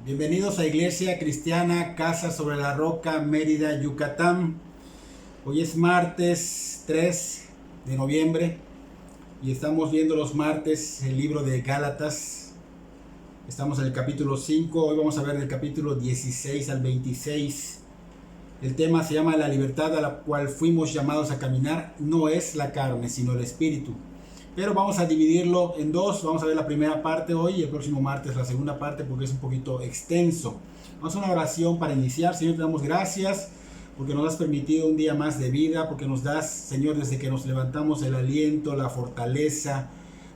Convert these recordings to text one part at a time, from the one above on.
Bienvenidos a Iglesia Cristiana Casa sobre la Roca, Mérida, Yucatán. Hoy es martes 3 de noviembre y estamos viendo los martes el libro de Gálatas. Estamos en el capítulo 5, hoy vamos a ver del capítulo 16 al 26. El tema se llama la libertad a la cual fuimos llamados a caminar. No es la carne, sino el espíritu. Pero vamos a dividirlo en dos. Vamos a ver la primera parte hoy y el próximo martes la segunda parte porque es un poquito extenso. Vamos a una oración para iniciar. Señor, te damos gracias porque nos has permitido un día más de vida, porque nos das, Señor, desde que nos levantamos el aliento, la fortaleza,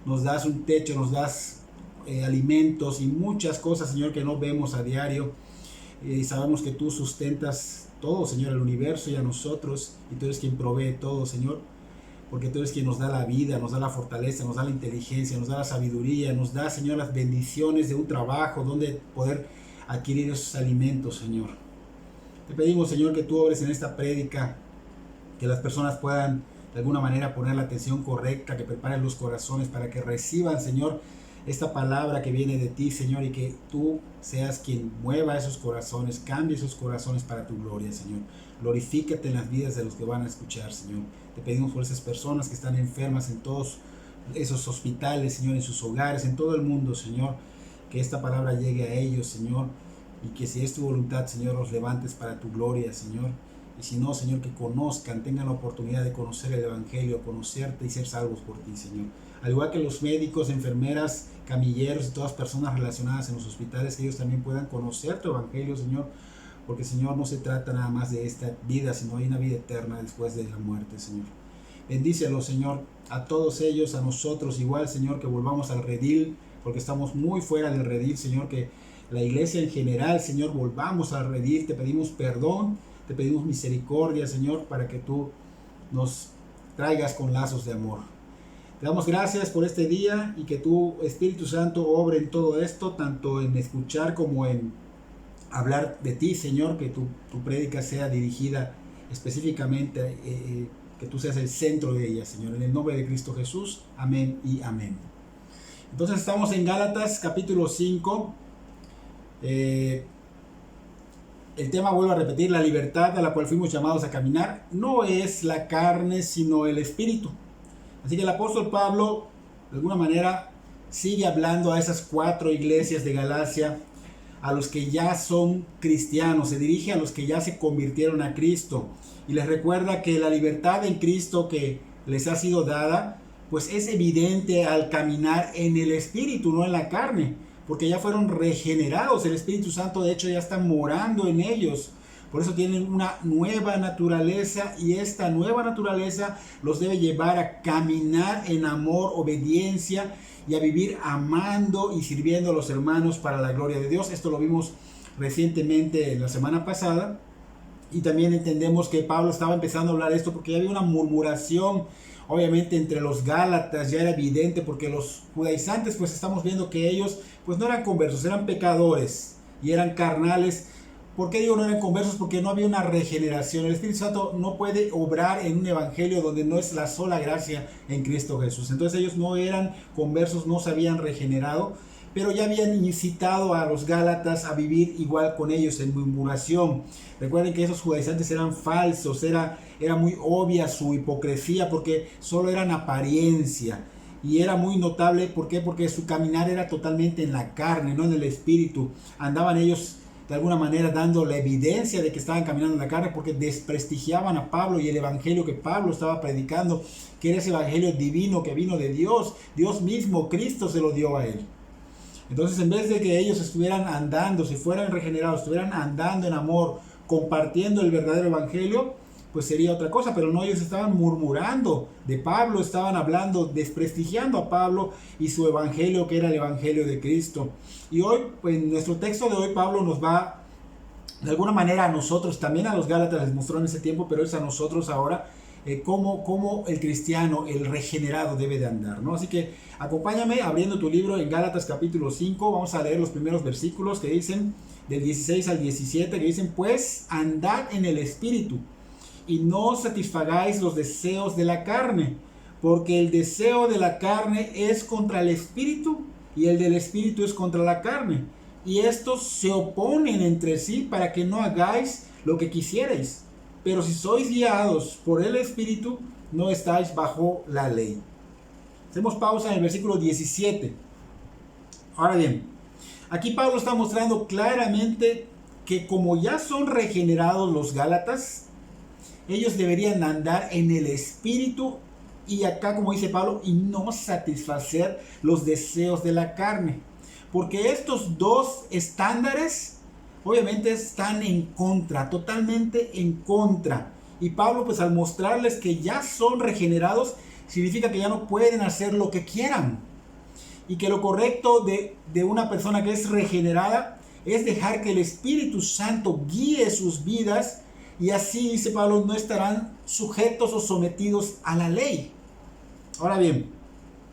nos das un techo, nos das alimentos y muchas cosas, Señor, que no vemos a diario. Y sabemos que tú sustentas todo, Señor, el universo y a nosotros, y tú eres quien provee todo, Señor, porque tú eres quien nos da la vida, nos da la fortaleza, nos da la inteligencia, nos da la sabiduría, nos da, Señor, las bendiciones de un trabajo donde poder adquirir esos alimentos, Señor. Te pedimos, Señor, que tú obres en esta prédica, que las personas puedan de alguna manera poner la atención correcta, que preparen los corazones para que reciban, Señor, esta palabra que viene de ti, Señor, y que tú seas quien mueva esos corazones, cambie esos corazones para tu gloria, Señor. Glorifícate en las vidas de los que van a escuchar, Señor. Te pedimos por esas personas que están enfermas en todos esos hospitales, Señor, en sus hogares, en todo el mundo, Señor, que esta palabra llegue a ellos, Señor, y que si es tu voluntad, Señor, los levantes para tu gloria, Señor. Y si no, Señor, que conozcan, tengan la oportunidad de conocer el Evangelio, conocerte y ser salvos por ti, Señor. Al igual que los médicos, enfermeras, camilleros y todas personas relacionadas en los hospitales, que ellos también puedan conocer tu Evangelio, Señor, porque, Señor, no se trata nada más de esta vida, sino hay una vida eterna después de la muerte, Señor. Bendícelo, Señor, a todos ellos, a nosotros igual, Señor, que volvamos al redil, porque estamos muy fuera del redil, Señor, que la iglesia en general, Señor, volvamos al redil. Te pedimos perdón, te pedimos misericordia, Señor, para que tú nos traigas con lazos de amor. Te damos gracias por este día y que tu Espíritu Santo obre en todo esto, tanto en escuchar como en hablar de ti, Señor, que tu prédica sea dirigida específicamente, que tú seas el centro de ella, Señor. En el nombre de Cristo Jesús, amén y amén. Entonces estamos en Gálatas capítulo 5. El tema, vuelvo a repetir, la libertad a la cual fuimos llamados a caminar no es la carne, sino el espíritu. Así que el apóstol Pablo, de alguna manera, sigue hablando a esas 4 iglesias de Galacia, a los que ya son cristianos, se dirige a los que ya se convirtieron a Cristo y les recuerda que la libertad en Cristo que les ha sido dada, pues es evidente al caminar en el espíritu, no en la carne, porque ya fueron regenerados, el Espíritu Santo de hecho ya está morando en ellos. Por eso tienen una nueva naturaleza y esta nueva naturaleza los debe llevar a caminar en amor, obediencia y a vivir amando y sirviendo a los hermanos para la gloria de Dios. Esto lo vimos recientemente la semana pasada y también entendemos que Pablo estaba empezando a hablar de esto porque ya había una murmuración obviamente entre los gálatas, ya era evidente porque los judaizantes pues estamos viendo que ellos pues no eran conversos, eran pecadores y eran carnales. ¿Por qué digo no eran conversos? Porque no había una regeneración. El Espíritu Santo no puede obrar en un evangelio donde no es la sola gracia en Cristo Jesús. Entonces ellos no eran conversos, no se habían regenerado, pero ya habían incitado a los gálatas a vivir igual con ellos en murmuración. Recuerden que esos judaizantes eran falsos, era muy obvia su hipocresía porque solo eran apariencia. Y era muy notable, ¿por qué? Porque su caminar era totalmente en la carne, no en el espíritu. Andaban ellos de alguna manera dando la evidencia de que estaban caminando en la carne porque desprestigiaban a Pablo y el evangelio que Pablo estaba predicando, que era ese evangelio divino que vino de Dios. Dios mismo, Cristo se lo dio a él. Entonces, en vez de que ellos estuvieran andando, si fueran regenerados, estuvieran andando en amor, compartiendo el verdadero evangelio, pues sería otra cosa, pero no, ellos estaban murmurando de Pablo, estaban hablando, desprestigiando a Pablo y su evangelio, que era el evangelio de Cristo. Y hoy, pues, en nuestro texto de hoy, Pablo nos va, de alguna manera a nosotros, también a los gálatas les mostró en ese tiempo, pero es a nosotros ahora, cómo el cristiano, el regenerado debe de andar, ¿no? Así que acompáñame abriendo tu libro en Gálatas capítulo 5, vamos a leer los primeros versículos que dicen, del 16 al 17, que dicen, pues andad en el espíritu, y no satisfagáis los deseos de la carne, porque el deseo de la carne es contra el espíritu y el del espíritu es contra la carne, y estos se oponen entre sí para que no hagáis lo que quisierais. Pero si sois guiados por el Espíritu, no estáis bajo la ley. Hacemos pausa en el versículo 17. Ahora bien, aquí Pablo está mostrando claramente que como ya son regenerados los Gálatas, ellos deberían andar en el Espíritu, y acá, como dice Pablo, y no satisfacer los deseos de la carne. Porque estos dos estándares obviamente están en contra, totalmente en contra. Y Pablo, pues al mostrarles que ya son regenerados, significa que ya no pueden hacer lo que quieran. Y que lo correcto de una persona que es regenerada es dejar que el Espíritu Santo guíe sus vidas, y así, dice Pablo, no estarán sujetos o sometidos a la ley. Ahora bien,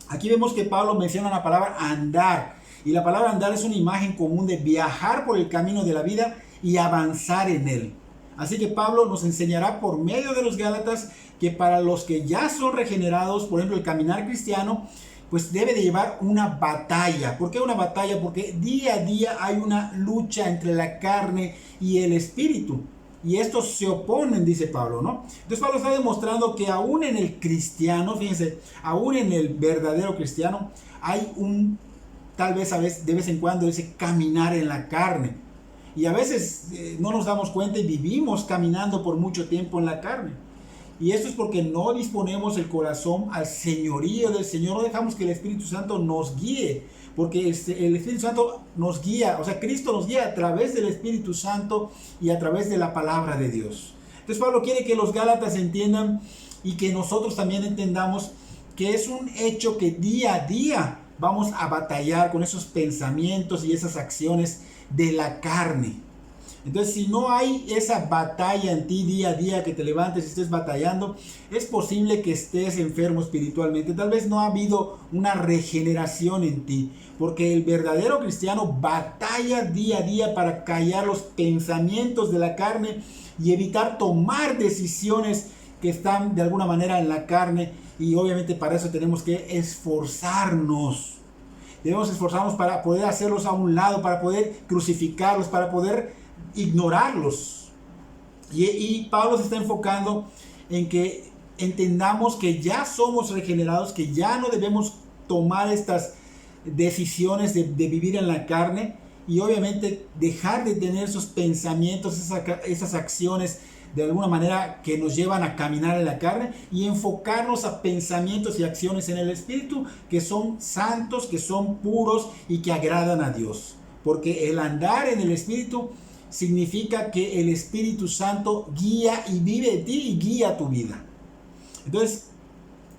aquí vemos que Pablo menciona la palabra andar, y la palabra andar es una imagen común de viajar por el camino de la vida y avanzar en él. Así que Pablo nos enseñará por medio de los Gálatas que para los que ya son regenerados, por ejemplo, el caminar cristiano, pues debe de llevar una batalla. ¿Por qué una batalla? Porque día a día hay una lucha entre la carne y el espíritu. Y estos se oponen, dice Pablo, ¿no? Entonces Pablo está demostrando que aún en el cristiano, fíjense, aún en el verdadero cristiano, hay tal vez de vez en cuando, ese caminar en la carne. Y a veces no nos damos cuenta y vivimos caminando por mucho tiempo en la carne. Y esto es porque no disponemos el corazón al señorío del Señor, no dejamos que el Espíritu Santo nos guíe, porque el Espíritu Santo nos guía, o sea, Cristo nos guía a través del Espíritu Santo y a través de la palabra de Dios. Entonces Pablo quiere que los Gálatas entiendan, y que nosotros también entendamos, que es un hecho que día a día vamos a batallar con esos pensamientos y esas acciones de la carne. Entonces, si no hay esa batalla en ti día a día, que te levantes y estés batallando, es posible que estés enfermo espiritualmente. Tal vez no ha habido una regeneración en ti, porque el verdadero cristiano batalla día a día para callar los pensamientos de la carne y evitar tomar decisiones que están de alguna manera en la carne. Y obviamente para eso tenemos que esforzarnos. Debemos esforzarnos para poder hacerlos a un lado, para poder crucificarlos, para poder ignorarlos. Y Pablo se está enfocando en que entendamos que ya somos regenerados, que ya no debemos tomar estas decisiones de vivir en la carne, y obviamente dejar de tener esos pensamientos, esas acciones de alguna manera que nos llevan a caminar en la carne, y enfocarnos a pensamientos y acciones en el Espíritu que son santos, que son puros y que agradan a Dios. Porque el andar en el Espíritu significa que el Espíritu Santo guía y vive en ti y guía tu vida. Entonces,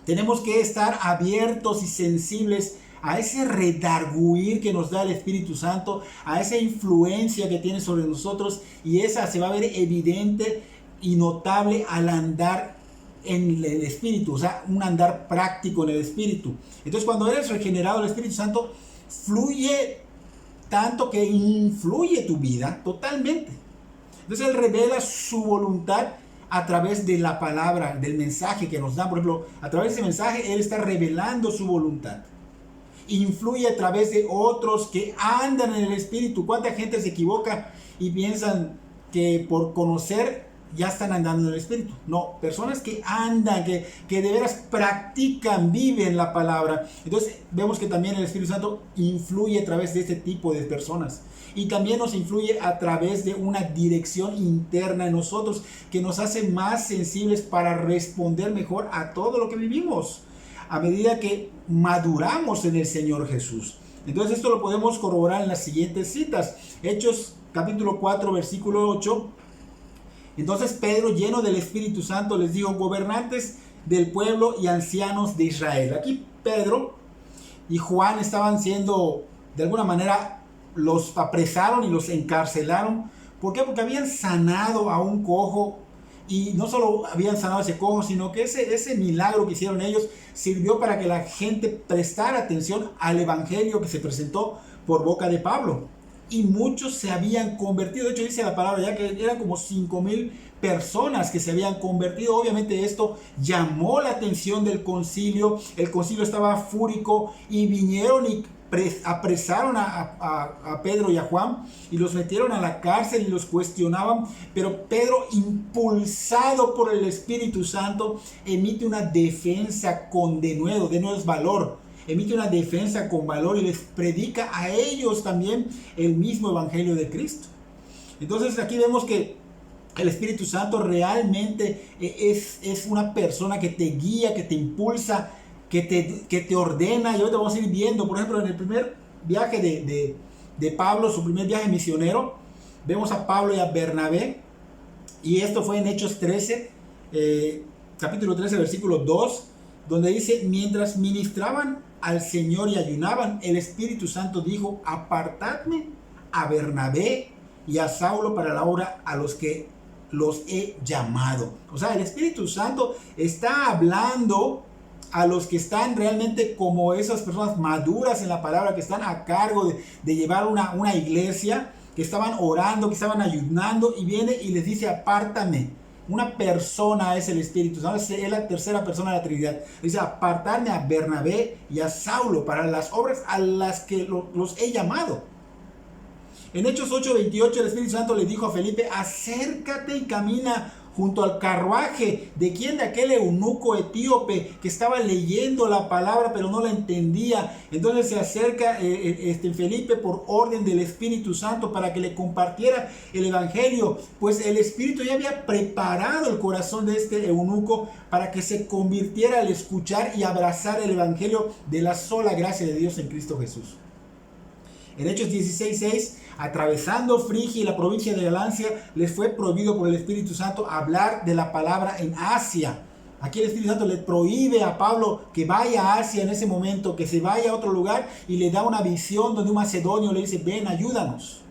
tenemos que estar abiertos y sensibles a ese redarguir que nos da el Espíritu Santo, a esa influencia que tiene sobre nosotros, y esa se va a ver evidente y notable al andar en el Espíritu, o sea, un andar práctico en el Espíritu. Entonces, cuando eres regenerado, el Espíritu Santo fluye tanto que influye tu vida totalmente. Entonces Él revela su voluntad a través de la palabra, del mensaje que nos dan. Por ejemplo, a través de ese mensaje Él está revelando su voluntad. Influye a través de otros que andan en el Espíritu. ¿Cuánta gente se equivoca y piensan que por conocer ya están andando en el Espíritu? No, personas que andan, que de veras practican, viven la palabra. Entonces vemos que también el Espíritu Santo influye a través de este tipo de personas, y también nos influye a través de una dirección interna en nosotros que nos hace más sensibles para responder mejor a todo lo que vivimos a medida que maduramos en el Señor Jesús. Entonces esto lo podemos corroborar en las siguientes citas. Hechos capítulo 4 versículo 8. Entonces Pedro, lleno del Espíritu Santo, les dijo: gobernantes del pueblo y ancianos de Israel. Aquí Pedro y Juan estaban siendo, de alguna manera, los apresaron y los encarcelaron. ¿Por qué? Porque habían sanado a un cojo, y no solo habían sanado a ese cojo, sino que ese milagro que hicieron ellos sirvió para que la gente prestara atención al evangelio que se presentó por boca de Pablo. Y muchos se habían convertido. De hecho, dice la palabra ya que eran como 5,000 personas que se habían convertido. Obviamente esto llamó la atención del concilio. El concilio estaba fúrico y vinieron y apresaron a Pedro y a Juan y los metieron a la cárcel y los cuestionaban, pero Pedro, impulsado por el Espíritu Santo, emite una defensa con denuedo es valor, emite una defensa con valor y les predica a ellos también el mismo evangelio de Cristo. Entonces aquí vemos que el Espíritu Santo realmente es una persona que te guía, que te impulsa, que te ordena. Y hoy te vamos a ir viendo, por ejemplo, en el primer viaje de Pablo, su primer viaje misionero, vemos a Pablo y a Bernabé, y esto fue en Hechos 13, capítulo 13, versículo 2, donde dice: mientras ministraban al Señor y ayunaban, el Espíritu Santo dijo: apartadme a Bernabé y a Saulo para la obra a los que los he llamado. O sea, el Espíritu Santo está hablando a los que están realmente como esas personas maduras en la palabra, que están a cargo de llevar una iglesia, que estaban orando, que estaban ayunando, y viene y les dice: apártame. Una persona es el Espíritu Santo, es la tercera persona de la Trinidad. Dice: apartarme a Bernabé y a Saulo para las obras a las que los he llamado. En Hechos 8:28 el Espíritu Santo le dijo a Felipe: acércate y camina junto al carruaje. ¿De quién? De aquel eunuco etíope que estaba leyendo la palabra pero no la entendía. Entonces se acerca Felipe por orden del Espíritu Santo para que le compartiera el evangelio, pues el Espíritu ya había preparado el corazón de este eunuco para que se convirtiera al escuchar y abrazar el evangelio de la sola gracia de Dios en Cristo Jesús. En Hechos 16:6, atravesando Frigia y la provincia de Galacia, les fue prohibido por el Espíritu Santo hablar de la palabra en Asia. Aquí el Espíritu Santo le prohíbe a Pablo que vaya a Asia en ese momento, que se vaya a otro lugar, y le da una visión donde un macedonio le dice: ven, ayúdanos.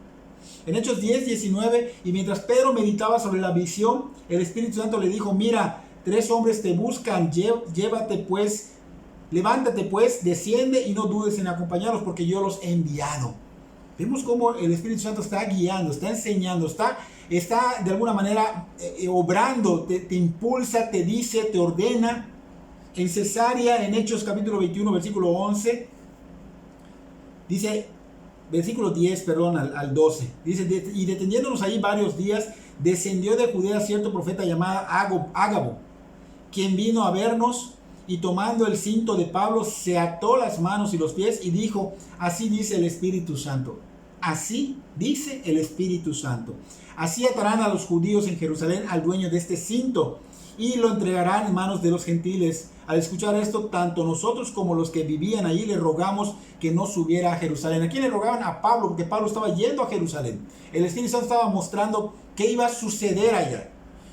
En Hechos 10:19, y mientras Pedro meditaba sobre la visión, el Espíritu Santo le dijo: mira, 3 hombres te buscan, levántate pues, desciende y no dudes en acompañarlos, porque yo los he enviado. Vemos cómo el Espíritu Santo está guiando, está enseñando, está de alguna manera obrando, te impulsa, te dice, te ordena. En Cesarea, en Hechos capítulo 21, versículo 11, dice, versículo 10, perdón, al 12, dice: y deteniéndonos ahí varios días, descendió de Judea cierto profeta llamado Ágabo, quien vino a vernos, y tomando el cinto de Pablo, se ató las manos y los pies y dijo: así dice el Espíritu Santo. Así dice el Espíritu Santo. Así atarán a los judíos en Jerusalén al dueño de este cinto y lo entregarán en manos de los gentiles. Al escuchar esto, tanto nosotros como los que vivían allí le rogamos que no subiera a Jerusalén. ¿A quién le rogaban? A Pablo, porque Pablo estaba yendo a Jerusalén. El Espíritu Santo estaba mostrando qué iba a suceder allá.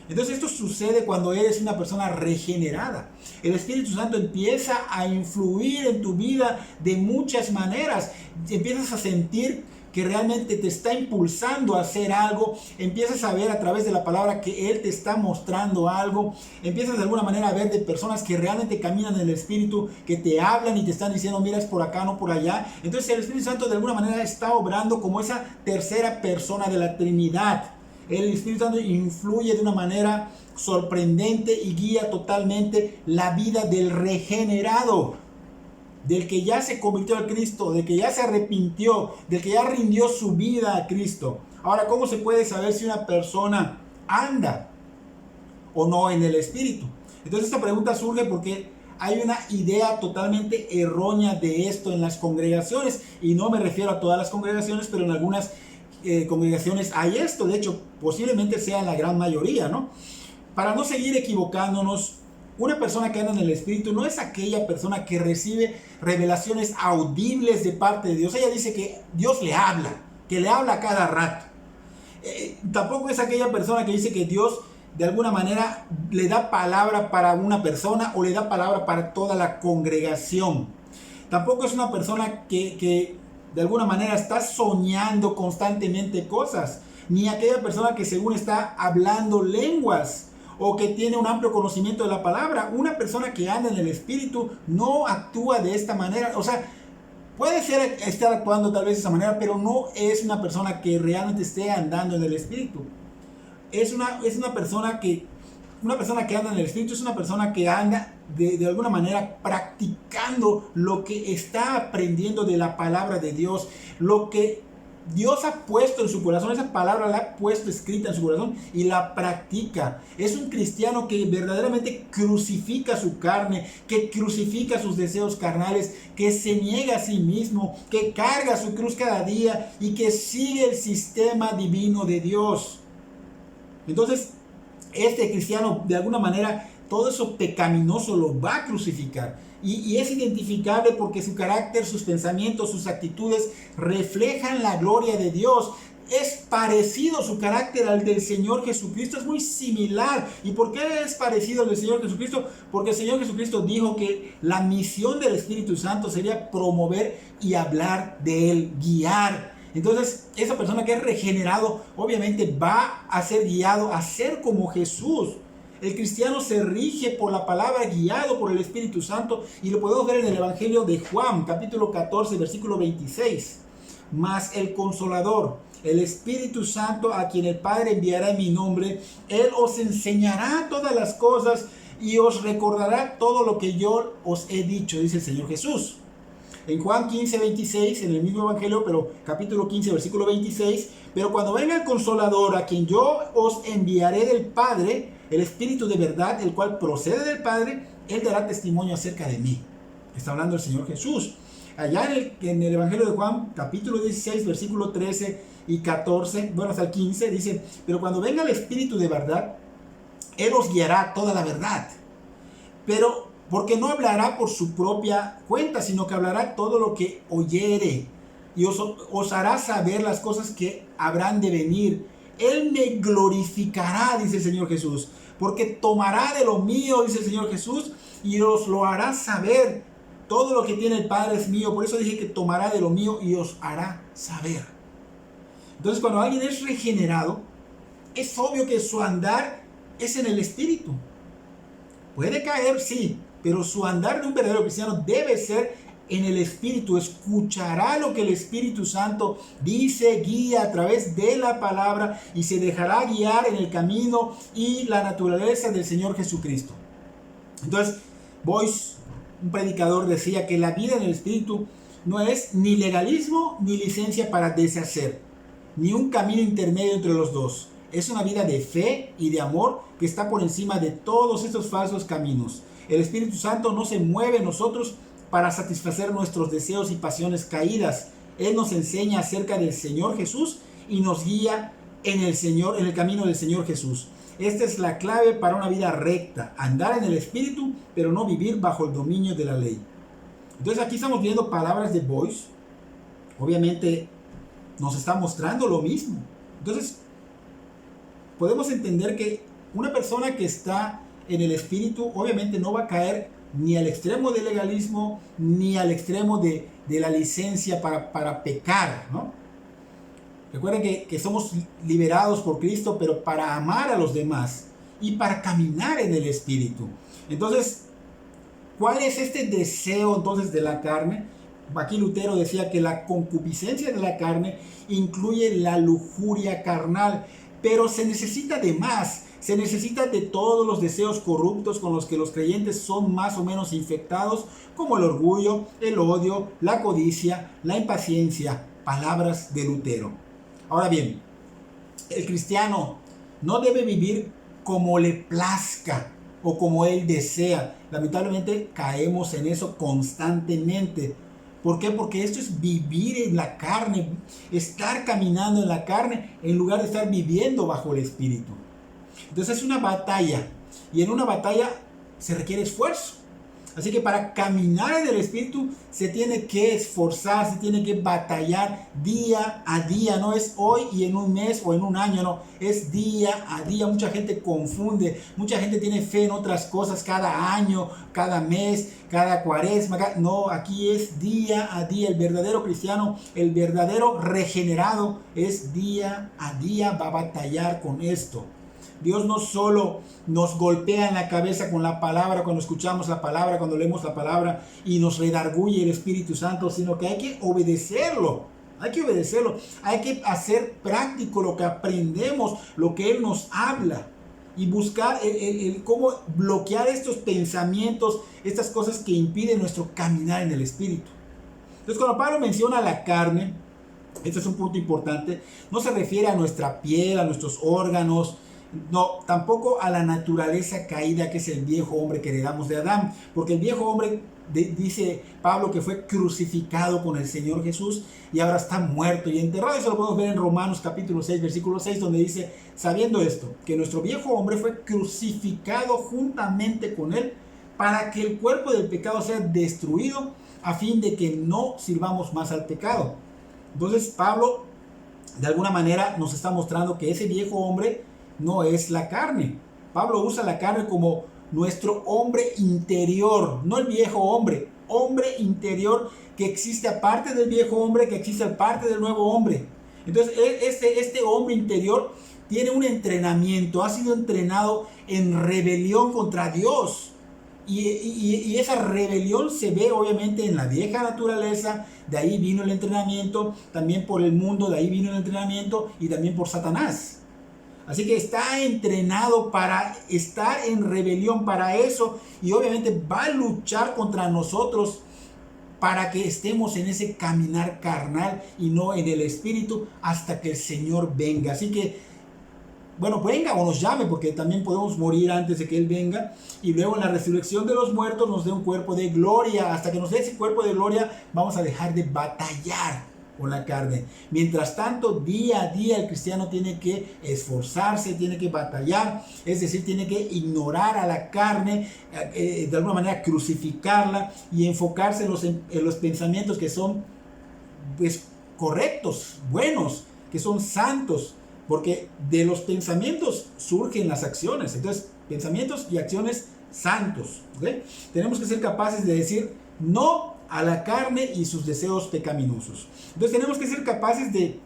Entonces esto sucede cuando eres una persona regenerada. El Espíritu Santo empieza a influir en tu vida de muchas maneras. Empiezas a sentir que realmente te está impulsando a hacer algo. Empiezas a ver a través de la palabra que Él te está mostrando algo. Empiezas de alguna manera a ver de personas que realmente caminan en el Espíritu, que te hablan y te están diciendo: mira, es por acá, no por allá. Entonces el Espíritu Santo de alguna manera está obrando como esa tercera persona de la Trinidad. El Espíritu Santo influye de una manera sorprendente y guía totalmente la vida del regenerado, del que ya se convirtió a Cristo, del que ya se arrepintió, del que ya rindió su vida a Cristo. Ahora, ¿cómo se puede saber si una persona anda o no en el Espíritu? Entonces esta pregunta surge porque hay una idea totalmente errónea de esto en las congregaciones, y no me refiero a todas las congregaciones, pero en algunas congregaciones hay esto. De hecho, posiblemente sea la gran mayoría, ¿no? Para no seguir equivocándonos, una persona que anda en el Espíritu no es aquella persona que recibe revelaciones audibles de parte de Dios. Ella dice que Dios le habla, que le habla cada rato. Tampoco es aquella persona que dice que Dios de alguna manera le da palabra para una persona o le da palabra para toda la congregación. Tampoco es una persona que de alguna manera está soñando constantemente cosas, ni aquella persona que según está hablando lenguas o que tiene un amplio conocimiento de la palabra. Una persona que anda en el Espíritu no actúa de esta manera. O sea, puede ser estar actuando tal vez de esa manera, pero no es una persona que realmente esté andando en el Espíritu. Es una persona que una persona que anda en el Espíritu es una persona que anda de alguna manera practicando lo que está aprendiendo de la palabra de Dios, lo que Dios ha puesto en su corazón, esa palabra la ha puesto escrita en su corazón y la practica. Es un cristiano que verdaderamente crucifica su carne, que crucifica sus deseos carnales, que se niega a sí mismo, que carga su cruz cada día y que sigue el sistema divino de Dios. Entonces, este cristiano, de alguna manera, todo eso pecaminoso lo va a crucificar. Y es identificable porque su carácter, sus pensamientos, sus actitudes reflejan la gloria de Dios. Es parecido su carácter al del Señor Jesucristo, es muy similar. ¿Y por qué es parecido al del Señor Jesucristo? Porque el Señor Jesucristo dijo que la misión del Espíritu Santo sería promover y hablar de Él, guiar. Entonces, esa persona que es regenerado, obviamente va a ser guiado a ser como Jesús. El cristiano se rige por la palabra, guiado por el Espíritu Santo, y lo podemos ver en el Evangelio de Juan, capítulo 14, versículo 26. Mas el Consolador, el Espíritu Santo, a quien el Padre enviará en mi nombre, Él os enseñará todas las cosas y os recordará todo lo que yo os he dicho, dice el Señor Jesús. En Juan 15, 26, en el mismo Evangelio, pero capítulo 15, versículo 26, pero cuando venga el Consolador, a quien yo os enviaré del Padre, el Espíritu de verdad, el cual procede del Padre, Él dará testimonio acerca de mí. Está hablando el Señor Jesús. Allá en el Evangelio de Juan, capítulo 16, versículo 13 y 14, bueno, hasta el 15, dice, pero cuando venga el Espíritu de verdad, Él os guiará toda la verdad. Pero porque no hablará por su propia cuenta, sino que hablará todo lo que oyere y os hará saber las cosas que habrán de venir. Él me glorificará, dice el Señor Jesús, porque tomará de lo mío, dice el Señor Jesús, y os lo hará saber. Todo lo que tiene el Padre es mío, por eso dije que tomará de lo mío y os hará saber. Entonces, cuando alguien es regenerado, es obvio que su andar es en el Espíritu. Puede caer, sí, pero su andar de un verdadero cristiano debe ser en el Espíritu. Escuchará lo que el Espíritu Santo dice, guía a través de la palabra y se dejará guiar en el camino y la naturaleza del Señor Jesucristo. Entonces, Boyce, un predicador, decía que la vida en el Espíritu no es ni legalismo ni licencia para deshacer, ni un camino intermedio entre los dos. Es una vida de fe y de amor que está por encima de todos estos falsos caminos. El Espíritu Santo no se mueve en nosotros para satisfacer nuestros deseos y pasiones caídas. Él nos enseña acerca del Señor Jesús y nos guía en el camino del Señor Jesús. Esta es la clave para una vida recta, andar en el Espíritu, pero no vivir bajo el dominio de la ley. Entonces aquí estamos viendo palabras de Boyce. Obviamente nos está mostrando lo mismo. Entonces podemos entender que una persona que está en el Espíritu obviamente no va a caer ni al extremo del legalismo ni al extremo de la licencia para pecar, ¿no? Recuerden que somos liberados por Cristo, pero para amar a los demás y para caminar en el Espíritu. Entonces, ¿cuál es este deseo entonces de la carne? Aquí Lutero decía que la concupiscencia de la carne incluye la lujuria carnal, pero se necesita de más. Se necesita de todos los deseos corruptos con los que los creyentes son más o menos infectados, como el orgullo, el odio, la codicia, la impaciencia, palabras de Lutero. Ahora bien, el cristiano no debe vivir como le plazca o como él desea. Lamentablemente caemos en eso constantemente. ¿Por qué? Porque esto es vivir en la carne, estar caminando en la carne en lugar de estar viviendo bajo el Espíritu. Entonces es una batalla, y en una batalla se requiere esfuerzo. Así que para caminar en el Espíritu se tiene que esforzar, se tiene que batallar día a día. No es hoy y en un mes o en un año, no, es día a día. Mucha gente confunde, mucha gente tiene fe en otras cosas cada año, cada mes, cada cuaresma. No, aquí es día a día. El verdadero cristiano, el verdadero regenerado es día a día, va a batallar con esto. Dios no solo nos golpea en la cabeza con la palabra cuando escuchamos la palabra, cuando leemos la palabra y nos redarguye el Espíritu Santo, sino que hay que obedecerlo. Hay que obedecerlo. Hay que hacer práctico lo que aprendemos, lo que Él nos habla. y buscar el cómo bloquear estos pensamientos, estas cosas que impiden nuestro caminar en el Espíritu. Entonces, cuando Pablo menciona la carne, este es un punto importante, no se refiere a nuestra piel, a nuestros órganos, no, tampoco a la naturaleza caída que es el viejo hombre que heredamos de Adán, porque el viejo hombre, dice Pablo, que fue crucificado con el Señor Jesús y ahora está muerto y enterrado. Eso lo podemos ver en Romanos capítulo 6, versículo 6, donde dice, sabiendo esto, que nuestro viejo hombre fue crucificado juntamente con él para que el cuerpo del pecado sea destruido, a fin de que no sirvamos más al pecado. Entonces Pablo de alguna manera nos está mostrando que ese viejo hombre no es la carne. Pablo usa la carne como nuestro hombre interior, no el viejo hombre, hombre interior que existe aparte del viejo hombre, que existe aparte del nuevo hombre. Entonces este hombre interior tiene un entrenamiento, ha sido entrenado en rebelión contra Dios. Y esa rebelión se ve obviamente en la vieja naturaleza, de ahí vino el entrenamiento, también por el mundo, de ahí vino el entrenamiento, y también por Satanás. Así que está entrenado para estar en rebelión para eso, y obviamente va a luchar contra nosotros para que estemos en ese caminar carnal y no en el Espíritu hasta que el Señor venga. Así que bueno, venga o nos llame, porque también podemos morir antes de que Él venga, y luego en la resurrección de los muertos nos dé un cuerpo de gloria. Hasta que nos dé ese cuerpo de gloria vamos a dejar de batallar con la carne. Mientras tanto, día a día el cristiano tiene que esforzarse, tiene que batallar, es decir, tiene que ignorar a la carne, de alguna manera crucificarla y enfocarse en los pensamientos que son pues correctos, buenos, que son santos. Porque de los pensamientos surgen las acciones. Entonces, pensamientos y acciones santos. ¿Okay? Tenemos que ser capaces de decir no a la carne y sus deseos pecaminosos. Entonces, tenemos que ser capaces de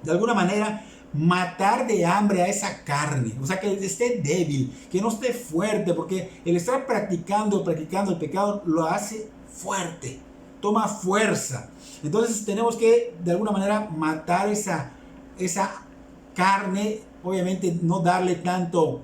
alguna manera, matar de hambre a esa carne. O sea, que esté débil, que no esté fuerte. Porque el estar practicando el pecado lo hace fuerte. Toma fuerza. Entonces, tenemos que, de alguna manera, matar esa carne, obviamente no darle tanto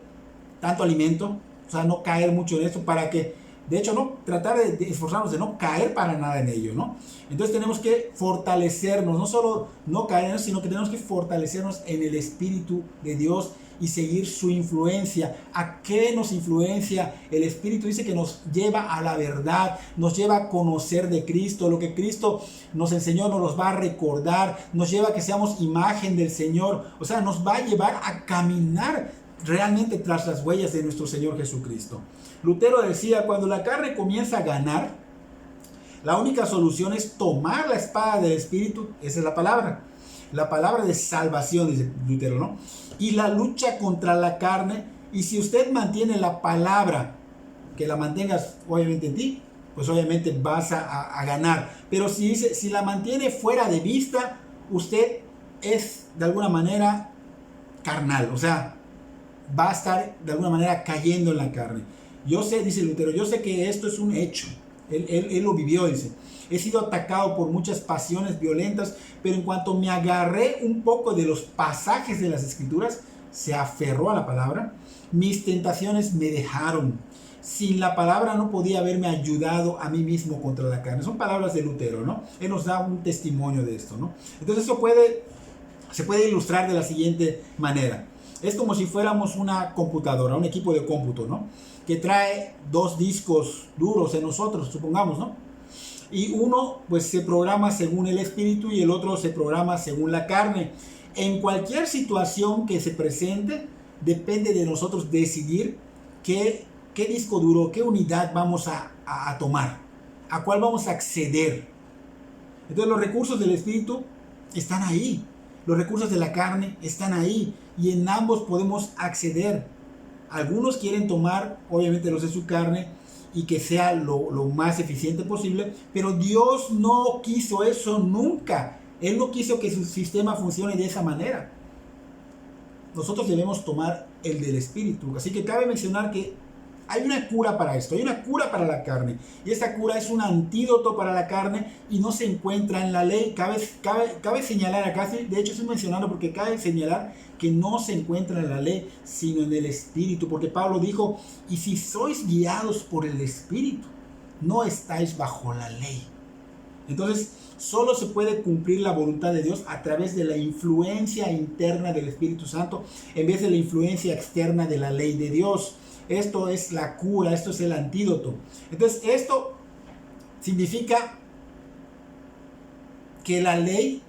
alimento, o sea, no caer mucho en esto para que, de hecho, no tratar de esforzarnos de no caer para nada en ello, ¿no? Entonces tenemos que fortalecernos, no solo no caer en eso, sino que tenemos que fortalecernos en el Espíritu de Dios y seguir su influencia. ¿A qué nos influencia? El Espíritu dice que nos lleva a la verdad, nos lleva a conocer de Cristo, lo que Cristo nos enseñó nos los va a recordar, nos lleva a que seamos imagen del Señor, o sea, nos va a llevar a caminar realmente tras las huellas de nuestro Señor Jesucristo. Lutero decía, cuando la carne comienza a ganar, la única solución es tomar la espada del Espíritu, esa es la palabra de salvación, dice Lutero, ¿no? Y la lucha contra la carne, y si usted mantiene la palabra, que la mantengas obviamente en ti, pues obviamente vas a ganar. Pero si la mantiene fuera de vista, usted es de alguna manera carnal, o sea, va a estar de alguna manera cayendo en la carne. Yo sé, dice Lutero, yo sé que esto es un hecho. Él lo vivió, dice. He sido atacado por muchas pasiones violentas, pero en cuanto me agarré un poco de los pasajes de las Escrituras, se aferró a la palabra, mis tentaciones me dejaron. Sin la palabra no podía haberme ayudado a mí mismo contra la carne. Son palabras de Lutero, ¿no? Él nos da un testimonio de esto, ¿no? Entonces eso se puede ilustrar de la siguiente manera. Es como si fuéramos una computadora, un equipo de cómputo, ¿no? Que trae 2 discos duros en nosotros, supongamos, ¿no? Y uno pues se programa según el espíritu y el otro se programa según la carne. En cualquier situación que se presente, depende de nosotros decidir qué disco duro, qué unidad vamos a tomar, a cuál vamos a acceder. Entonces los recursos del espíritu están ahí, los recursos de la carne están ahí, y en ambos podemos acceder. Algunos quieren tomar obviamente los de su carne y que sea lo más eficiente posible, pero Dios no quiso eso nunca. Él no quiso que su sistema funcione de esa manera. Nosotros debemos tomar el del Espíritu. Así que cabe mencionar que Hay una cura para esto, hay una cura para la carne. Y esta cura es un antídoto para la carne y no se encuentra en la ley. Cabe señalar acá, de hecho estoy mencionando porque cabe señalar que no se encuentra en la ley, sino en el Espíritu. Porque Pablo dijo, y si sois guiados por el Espíritu, no estáis bajo la ley. Entonces, solo se puede cumplir la voluntad de Dios a través de la influencia interna del Espíritu Santo, en vez de la influencia externa de la ley de Dios. Esto es la cura, esto es el antídoto. Entonces, esto significa que la ley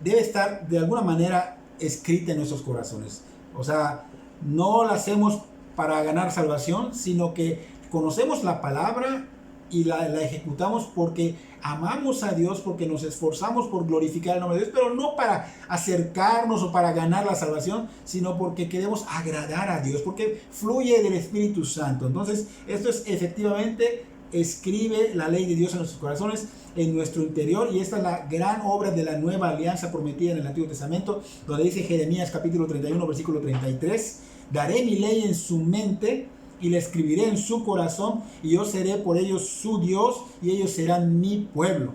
debe estar de alguna manera escrita en nuestros corazones. O sea, no la hacemos para ganar salvación, sino que conocemos la palabra y la ejecutamos porque amamos a Dios, porque nos esforzamos por glorificar el nombre de Dios, pero no para acercarnos o para ganar la salvación, sino porque queremos agradar a Dios, porque fluye del Espíritu Santo. Entonces, esto es efectivamente, escribe la ley de Dios en nuestros corazones, en nuestro interior, y esta es la gran obra de la nueva alianza prometida en el Antiguo Testamento, donde dice Jeremías capítulo 31, versículo 33, daré mi ley en su mente y la escribiré en su corazón, y yo seré por ellos su Dios, y ellos serán mi pueblo.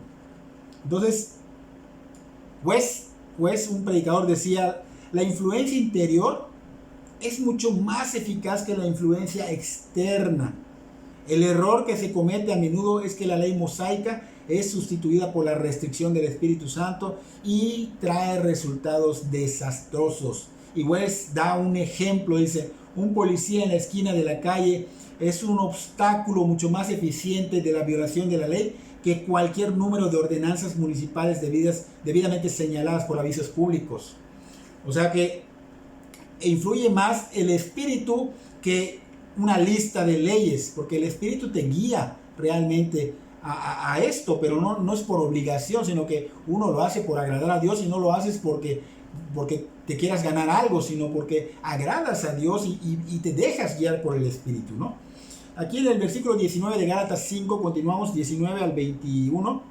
Entonces, pues un predicador decía, la influencia interior es mucho más eficaz que la influencia externa. El error que se comete a menudo es que la ley mosaica es sustituida por la restricción del Espíritu Santo y trae resultados desastrosos. Y West da un ejemplo, dice, un policía en la esquina de la calle es un obstáculo mucho más eficiente de la violación de la ley que cualquier número de ordenanzas municipales debidamente señaladas por avisos públicos. O sea que influye más el espíritu que una lista de leyes, porque el espíritu te guía realmente a esto, pero no es por obligación, sino que uno lo hace por agradar a Dios, y no lo haces porque te quieras ganar algo, sino porque agradas a Dios y te dejas guiar por el Espíritu, ¿no? Aquí en el versículo 19 de Gálatas 5, continuamos 19 al 21,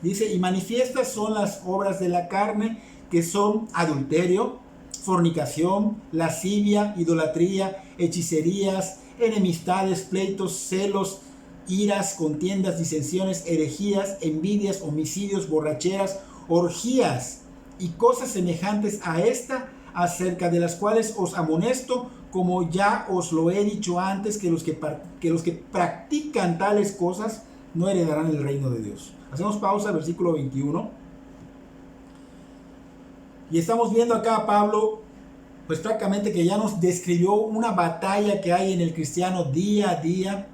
dice, y manifiestas son las obras de la carne, que son adulterio, fornicación, lascivia, idolatría, hechicerías, enemistades, pleitos, celos, iras, contiendas, disensiones, herejías, envidias, homicidios, borracheras, orgías y cosas semejantes a esta, acerca de las cuales os amonesto, como ya os lo he dicho antes, que los que practican tales cosas no heredarán el reino de Dios. Hacemos pausa, versículo 21. Y estamos viendo acá a Pablo, pues prácticamente que ya nos describió una batalla que hay en el cristiano día a día.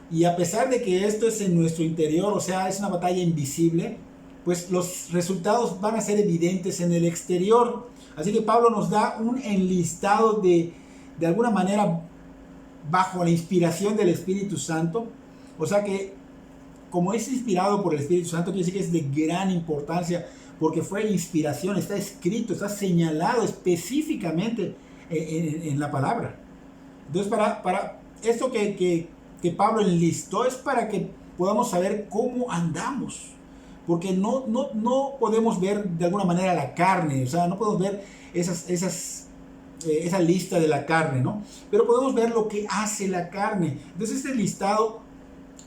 Y a pesar de que esto es en nuestro interior, o sea, es una batalla invisible, pues los resultados van a ser evidentes en el exterior. Así que Pablo nos da un enlistado de alguna manera, bajo la inspiración del Espíritu Santo. O sea que, como es inspirado por el Espíritu Santo, quiere decir que es de gran importancia, porque fue inspiración, está escrito, está señalado específicamente en la palabra. Entonces, para esto que Pablo enlistó es para que podamos saber cómo andamos, porque no podemos ver de alguna manera la carne, o sea, no podemos ver esa lista de la carne, ¿no? Pero podemos ver lo que hace la carne. Entonces, este listado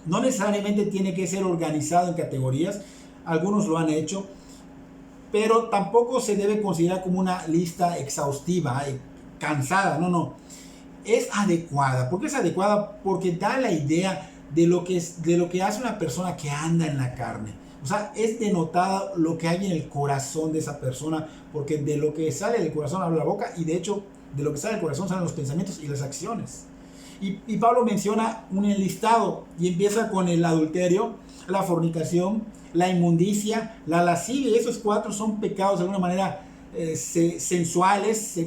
no necesariamente tiene que ser organizado en categorías, algunos lo han hecho, pero tampoco se debe considerar como una lista exhaustiva, cansada, no. Es adecuada. ¿Por qué es adecuada? Porque da la idea de lo que hace una persona que anda en la carne. O sea, es denotada lo que hay en el corazón de esa persona, porque de lo que sale del corazón habla la boca, y de hecho, de lo que sale del corazón salen los pensamientos y las acciones. Y Pablo menciona un enlistado y empieza con el adulterio, la fornicación, la inmundicia, la lascivia. Esos 4 son pecados de alguna manera sensuales,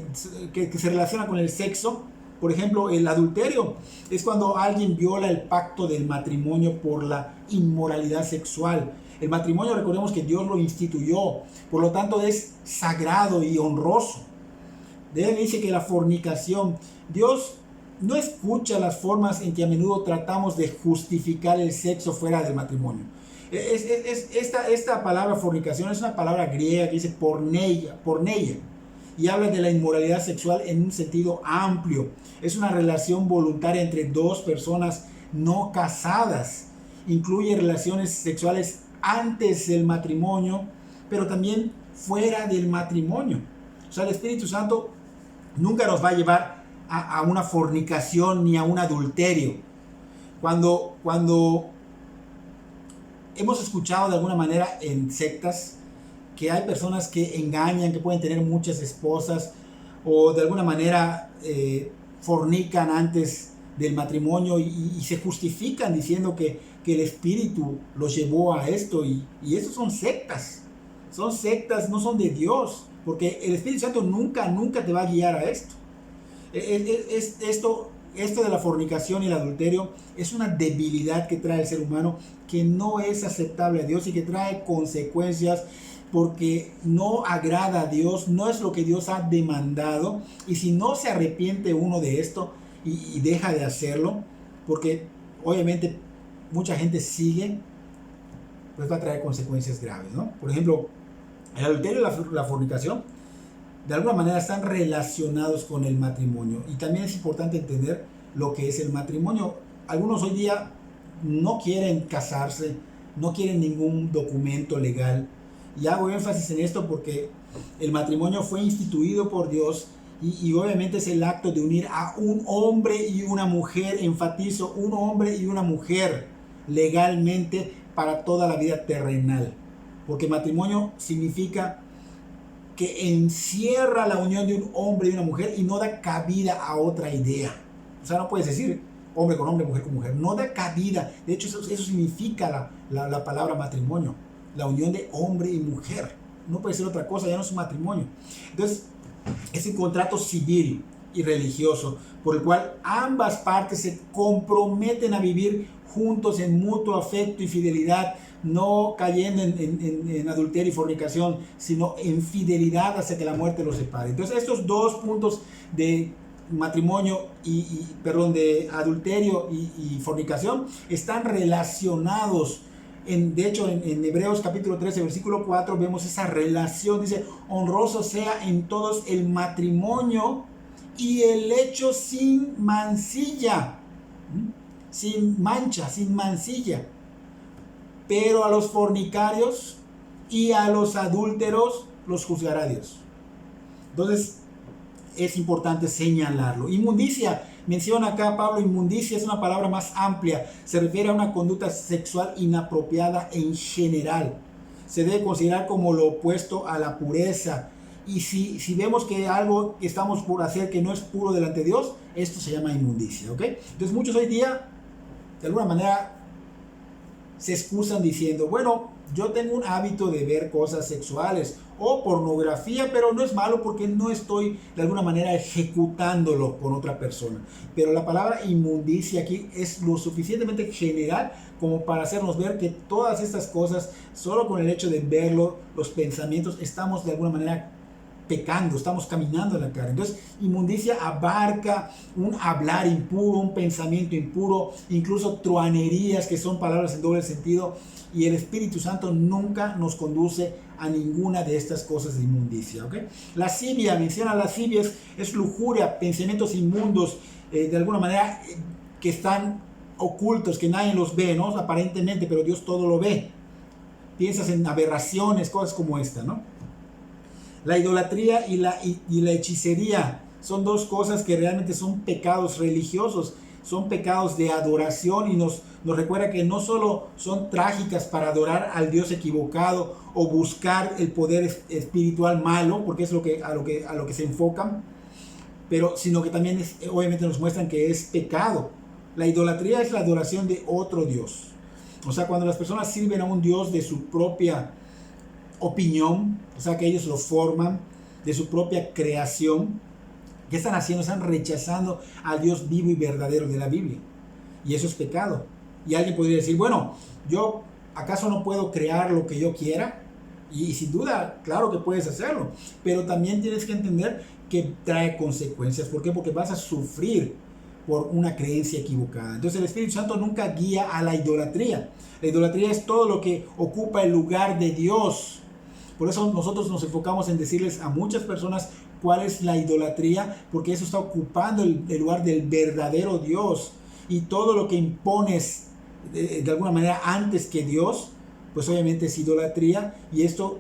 que se relacionan con el sexo. Por ejemplo, el adulterio es cuando alguien viola el pacto del matrimonio por la inmoralidad sexual. El matrimonio, recordemos que Dios lo instituyó, por lo tanto es sagrado y honroso. De él dice que la fornicación, Dios no escucha las formas en que a menudo tratamos de justificar el sexo fuera del matrimonio. Esta palabra fornicación es una palabra griega que dice porneia, y habla de la inmoralidad sexual en un sentido amplio. Es una relación voluntaria entre dos personas no casadas. Incluye relaciones sexuales antes del matrimonio, pero también fuera del matrimonio. O sea, el Espíritu Santo nunca nos va a llevar a una fornicación ni a un adulterio. Cuando hemos escuchado de alguna manera en sectas que hay personas que engañan, que pueden tener muchas esposas o de alguna manera fornican antes del matrimonio y se justifican diciendo que el Espíritu los llevó a esto y estos son sectas, no son de Dios, porque el Espíritu Santo nunca te va a guiar a esto. Esto de la fornicación y el adulterio es una debilidad que trae el ser humano que no es aceptable a Dios y que trae consecuencias porque no agrada a Dios, no es lo que Dios ha demandado. Y si no se arrepiente uno de esto y deja de hacerlo, porque obviamente mucha gente sigue, pues va a traer consecuencias graves, ¿no? Por ejemplo, el adulterio y la fornicación de alguna manera están relacionados con el matrimonio. Y también es importante entender lo que es el matrimonio. Algunos hoy día no quieren casarse, no quieren ningún documento legal. Y hago énfasis en esto porque el matrimonio fue instituido por Dios y obviamente es el acto de unir a un hombre y una mujer, enfatizo, un hombre y una mujer legalmente para toda la vida terrenal. Porque matrimonio significa que encierra la unión de un hombre y una mujer y no da cabida a otra idea. O sea, no puedes decir hombre con hombre, mujer con mujer. No da cabida. De hecho, eso significa la palabra matrimonio. La unión de hombre y mujer. No puede ser otra cosa, ya no es un matrimonio. Entonces, es un contrato civil y religioso por el cual ambas partes se comprometen a vivir juntos en mutuo afecto y fidelidad, no cayendo en adulterio y fornicación, sino en fidelidad hasta que la muerte los separe. Entonces, estos dos puntos de matrimonio de adulterio y fornicación están relacionados. De hecho, en Hebreos capítulo 13, versículo 4, vemos esa relación. Dice, honroso sea en todos el matrimonio y el hecho sin mancilla, sin mancha, sin mancilla. Pero a los fornicarios y a los adúlteros los juzgará Dios. Entonces, es importante señalarlo. Inmundicia, menciona acá Pablo, inmundicia es una palabra más amplia. Se refiere a una conducta sexual inapropiada en general. Se debe considerar como lo opuesto a la pureza. Y si vemos que algo que estamos por hacer que no es puro delante de Dios, esto se llama inmundicia, ¿ok? Entonces muchos hoy día, de alguna manera, se excusan diciendo, bueno, yo tengo un hábito de ver cosas sexuales o pornografía, pero no es malo porque no estoy de alguna manera ejecutándolo con otra persona. Pero la palabra inmundicia aquí es lo suficientemente general como para hacernos ver que todas estas cosas, solo con el hecho de verlo, los pensamientos, estamos de alguna manera pecando, estamos caminando en la carne. Entonces, inmundicia abarca un hablar impuro, un pensamiento impuro, incluso truanerías, que son palabras en doble sentido, y el Espíritu Santo nunca nos conduce a ninguna de estas cosas de inmundicia, ¿ok? Lascivia, menciona lascivia, es lujuria, pensamientos inmundos, de alguna manera que están ocultos, que nadie los ve, ¿no? Aparentemente, pero Dios todo lo ve. Piensas en aberraciones, cosas como esta, ¿no? La idolatría y la hechicería son dos cosas que realmente son pecados religiosos, son pecados de adoración y nos recuerda que no solo son trágicas para adorar al Dios equivocado o buscar el poder espiritual malo, porque es a lo que se enfocan, pero sino que también obviamente nos muestran que es pecado. La idolatría es la adoración de otro Dios. O sea, cuando las personas sirven a un Dios de su propia opinión, o sea que ellos lo forman de su propia creación, ¿qué están haciendo? Están rechazando al Dios vivo y verdadero de la Biblia, y eso es pecado. Y alguien podría decir, bueno, yo acaso no puedo crear lo que yo quiera, y sin duda, claro que puedes hacerlo, pero también tienes que entender que trae consecuencias. ¿Por qué? Porque vas a sufrir por una creencia equivocada. Entonces el Espíritu Santo nunca guía a la idolatría. La idolatría es todo lo que ocupa el lugar de Dios. Por eso nosotros nos enfocamos en decirles a muchas personas cuál es la idolatría, porque eso está ocupando el lugar del verdadero Dios. Y todo lo que impones de alguna manera antes que Dios, pues obviamente es idolatría. Y esto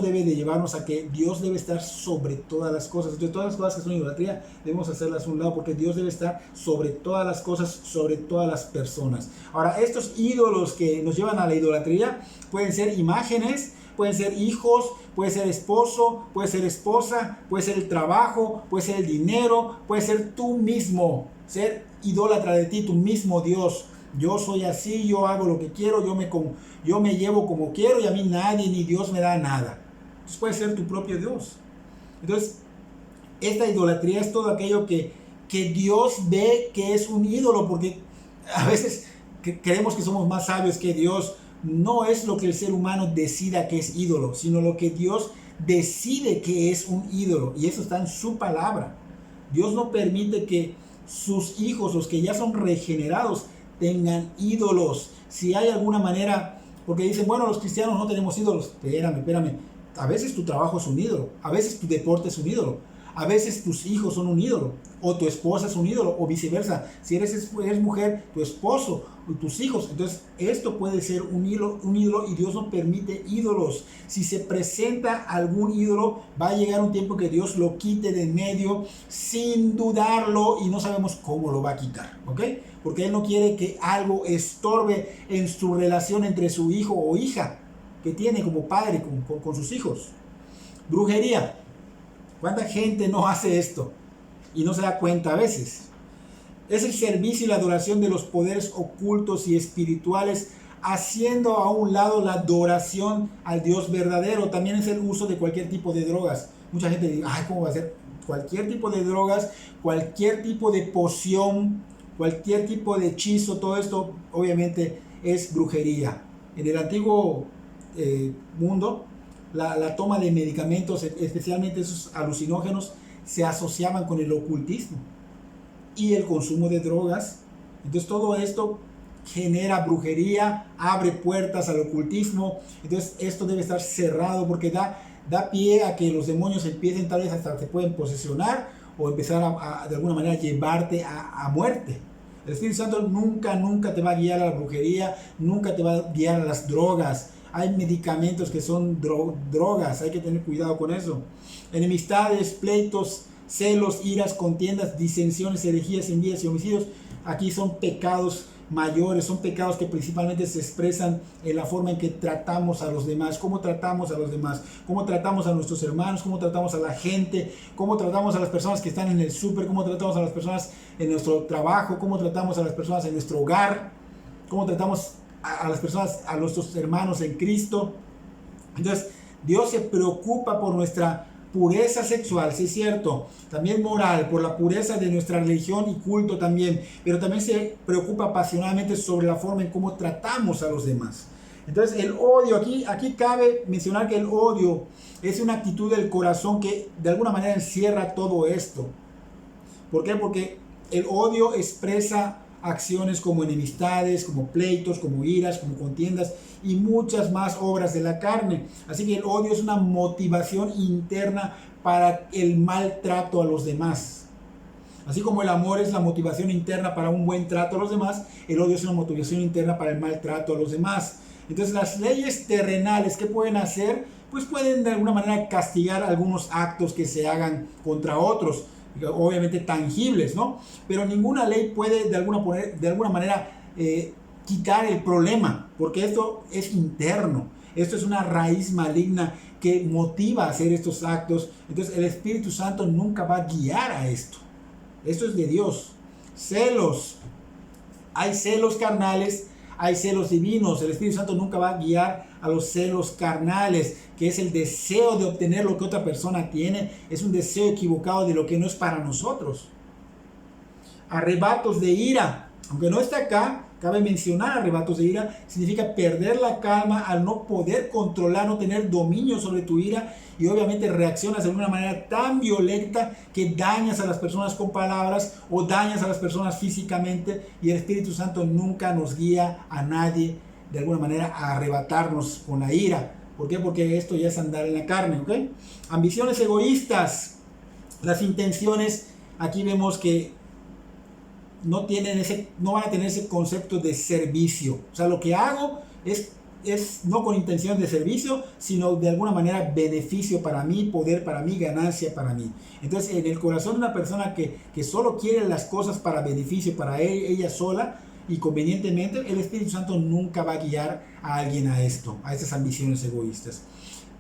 debe de llevarnos a que Dios debe estar sobre todas las cosas. Entonces todas las cosas que son idolatría debemos hacerlas a un lado, porque Dios debe estar sobre todas las cosas, sobre todas las personas. Ahora, estos ídolos que nos llevan a la idolatría pueden ser imágenes, pueden ser hijos, puede ser esposo, puede ser esposa, puede ser el trabajo, puede ser el dinero, puede ser tú mismo, ser idólatra de ti, tu mismo Dios. Yo soy así, yo hago lo que quiero, yo me llevo como quiero y a mí nadie ni Dios me da nada. Entonces puede ser tu propio Dios. Entonces, esta idolatría es todo aquello que Dios ve que es un ídolo, porque a veces creemos que somos más sabios que Dios. No es lo que el ser humano decida que es ídolo, sino lo que Dios decide que es un ídolo. Y eso está en su palabra. Dios no permite que sus hijos, los que ya son regenerados, tengan ídolos. Si hay alguna manera, porque dicen, bueno, los cristianos no tenemos ídolos. Espérame. A veces tu trabajo es un ídolo, a veces tu deporte es un ídolo, a veces tus hijos son un ídolo, o tu esposa es un ídolo, o viceversa. Si eres mujer, tu esposo o tus hijos. Entonces, esto puede ser un ídolo, y Dios no permite ídolos. Si se presenta algún ídolo, va a llegar un tiempo que Dios lo quite de en medio sin dudarlo, y no sabemos cómo lo va a quitar, ¿ok? Porque Él no quiere que algo estorbe en su relación entre su hijo o hija que tiene como padre con sus hijos. Brujería. ¿Cuánta gente no hace esto y no se da cuenta a veces? Es el servicio y la adoración de los poderes ocultos y espirituales, haciendo a un lado la adoración al Dios verdadero. También es el uso de cualquier tipo de drogas. Mucha gente dice, ay, ¿cómo va a ser? Cualquier tipo de drogas, cualquier tipo de poción, cualquier tipo de hechizo, todo esto obviamente es brujería. En el antiguo mundo, la toma de medicamentos, especialmente esos alucinógenos, se asociaban con el ocultismo y el consumo de drogas. Entonces todo esto genera brujería, abre puertas al ocultismo. Entonces esto debe estar cerrado, porque da pie a que los demonios empiecen, tal vez hasta te pueden posesionar o empezar a de alguna manera llevarte a muerte. El Espíritu Santo nunca te va a guiar a la brujería, nunca te va a guiar a las drogas. Hay medicamentos que son drogas, hay que tener cuidado con eso. Enemistades, pleitos, celos, iras, contiendas, disensiones, herejías, envidias y homicidios. Aquí son pecados mayores, son pecados que principalmente se expresan en la forma en que tratamos a los demás, cómo tratamos a los demás, cómo tratamos a nuestros hermanos, cómo tratamos a la gente, cómo tratamos a las personas que están en el súper, cómo tratamos a las personas en nuestro trabajo, cómo tratamos a las personas en nuestro hogar, cómo tratamos a las personas, a nuestros hermanos en Cristo. Entonces, Dios se preocupa por nuestra pureza sexual, sí es cierto, también moral, por la pureza de nuestra religión y culto también, pero también se preocupa apasionadamente sobre la forma en cómo tratamos a los demás. Entonces, el odio, aquí cabe mencionar que el odio es una actitud del corazón que de alguna manera encierra todo esto. ¿Por qué? Porque el odio expresa acciones como enemistades, como pleitos, como iras, como contiendas y muchas más obras de la carne. Así que el odio es una motivación interna para el maltrato a los demás. Así como el amor es la motivación interna para un buen trato a los demás, el odio es una motivación interna para el maltrato a los demás. Entonces, las leyes terrenales, ¿qué pueden hacer? Pues pueden de alguna manera castigar algunos actos que se hagan contra otros, obviamente tangibles, ¿no? Pero ninguna ley puede de alguna manera quitar el problema, porque esto es interno. Esto es una raíz maligna que motiva a hacer estos actos. Entonces el Espíritu Santo nunca va a guiar a esto. Esto es de Dios. Celos. Hay celos carnales, hay celos divinos. El Espíritu Santo nunca va a guiar a los celos carnales, que es el deseo de obtener lo que otra persona tiene. Es un deseo equivocado de lo que no es para nosotros. Arrebatos de ira. Aunque no está acá, cabe mencionar arrebatos de ira. Significa perder la calma al no poder controlar, no tener dominio sobre tu ira, y obviamente reaccionas de una manera tan violenta que dañas a las personas con palabras o dañas a las personas físicamente, y el Espíritu Santo nunca nos guía a nadie de alguna manera a arrebatarnos con la ira. ¿Por qué? Porque esto ya es andar en la carne, ¿ok? Ambiciones egoístas. Las intenciones, aquí vemos que no van a tener ese concepto de servicio. O sea, lo que hago es no con intención de servicio, sino de alguna manera beneficio para mí, poder para mí, ganancia para mí. Entonces, en el corazón de una persona que solo quiere las cosas para beneficio, para ella sola y convenientemente, el Espíritu Santo nunca va a guiar a alguien a esto, a estas ambiciones egoístas.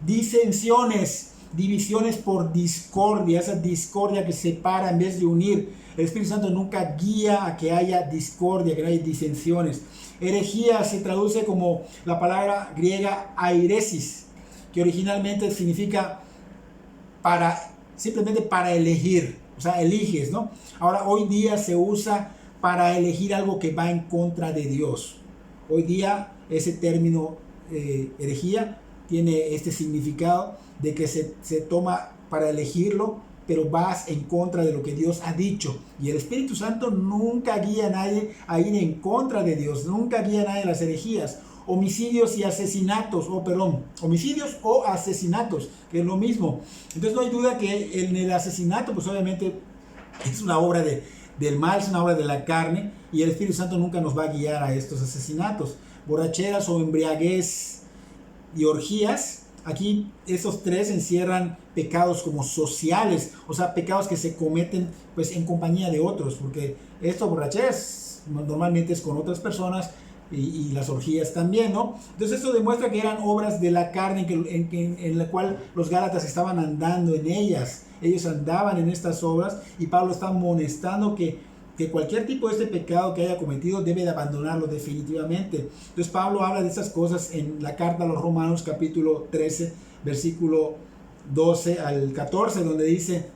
Disensiones, divisiones por discordia, esa discordia que separa en vez de unir. El Espíritu Santo nunca guía a que haya discordia, que haya disensiones. Herejía se traduce como la palabra griega airesis, que originalmente significa simplemente para elegir, o sea, eliges, ¿no? Ahora, hoy día se usa para elegir algo que va en contra de Dios. Hoy día ese término herejía tiene este significado de que se toma para elegirlo, pero vas en contra de lo que Dios ha dicho. Y el Espíritu Santo nunca guía a nadie a ir en contra de Dios, nunca guía a nadie a las herejías. Homicidios y asesinatos, homicidios o asesinatos, que es lo mismo. Entonces no hay duda que en el asesinato, pues obviamente es una obra del mal, es una obra de la carne, y el Espíritu Santo nunca nos va a guiar a estos asesinatos. Borracheras o embriaguez y orgías. Aquí esos tres encierran pecados como sociales, o sea, pecados que se cometen pues en compañía de otros, porque esto, borracheras, normalmente es con otras personas y las orgías también, ¿no? Entonces esto demuestra que eran obras de la carne en la cual los gálatas estaban andando en ellas. Ellos andaban en estas obras y Pablo está amonestando que cualquier tipo de este pecado que haya cometido debe de abandonarlo definitivamente. Entonces Pablo habla de estas cosas en la carta a los Romanos capítulo 13, versículo 12 al 14, donde dice: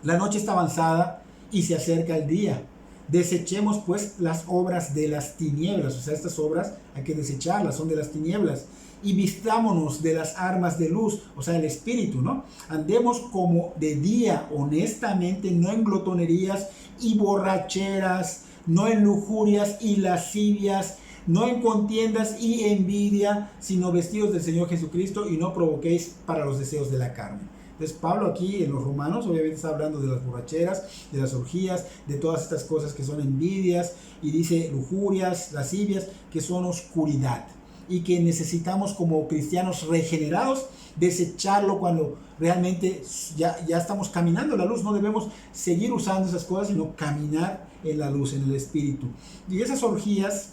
la noche está avanzada y se acerca el día. Desechemos pues las obras de las tinieblas. O sea, estas obras hay que desecharlas, son de las tinieblas. Y vistámonos de las armas de luz, o sea, el Espíritu, ¿no? Andemos como de día, honestamente, no en glotonerías y borracheras, no en lujurias y lascivias, no en contiendas y envidia, sino vestidos del Señor Jesucristo, y no provoquéis para los deseos de la carne. Entonces Pablo aquí en los Romanos obviamente está hablando de las borracheras, de las orgías, de todas estas cosas que son envidias, y dice lujurias, lascivias, que son oscuridad, y que necesitamos como cristianos regenerados desecharlo cuando realmente ya estamos caminando en la luz. No debemos seguir usando esas cosas, sino caminar en la luz, en el Espíritu. Y esas orgías